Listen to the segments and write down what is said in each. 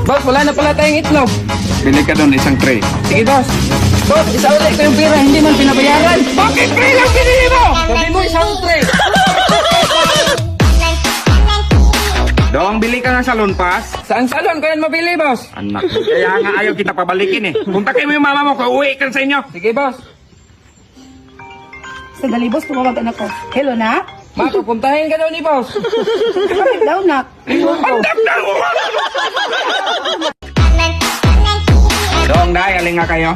Boss, wala na pala tayong itlog. Bili ka doon isang tray. Sige, boss. Boss, isauli ko yung pera, hindi man pinabayaran. Bakit tray lang binili mo? Sabi mo, isang tray. Dong, bili ka ng salon pass. Saan salon ko yan mabili, boss? Anak, kaya nga ayaw kita pabalikin eh. Punta mo yung mama mo, kauwi ka sa inyo. Sige, boss. Sandali, boss, tumawag anak ko. Hello, nak? Ma, pupuntahin ka daw ni boss. Bakit daw, nak? Andak na mo! Dong, Day, aling nga kayo.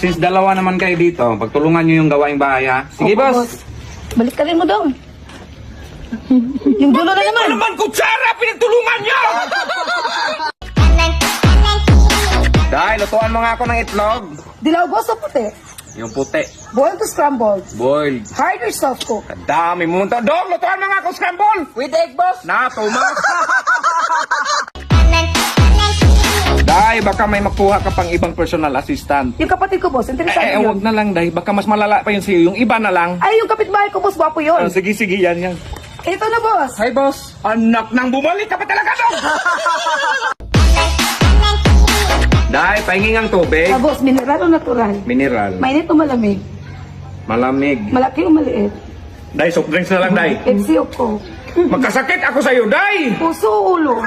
Since dalawa naman kayo dito, pagtulungan nyo yung gawaing bahay ha. Sige, Opo, boss. Balik ka rin mo daw. Yung dulo na naman. Ano naman kutsara, pinagtulungan nyo! Day, lutuan mo nga ako ng itlog. Dilaw, boss, o puti? Yung puti. Boiled to scrambled. Boiled. Hard or soft cook? Dami mo. Dong, lutuan mo nga ako scramble. With egg, boss. Na, tumas. Day, baka may makuha ka pang ibang personal assistant. Yung kapatid ko, boss, interesado yun. Wag na lang, Day. Baka mas malala pa yun sa'yo. Yung iba na lang. Ay, yung kapitbahay ko, boss, wapo yun. Sige, yan. Ito na, boss. Hi, boss. Anak nang bumalik ka pa talaga, Dong! Day, pahinging ang tubig. Ah, boss, mineral o natural? Mineral. Mainit o malamig? Malamig. Malaki o maliit? Day, soft drinks na lang, Day. Pepsi o Coke? Magkasakit ako sa'yo, Day! Puso o ulo?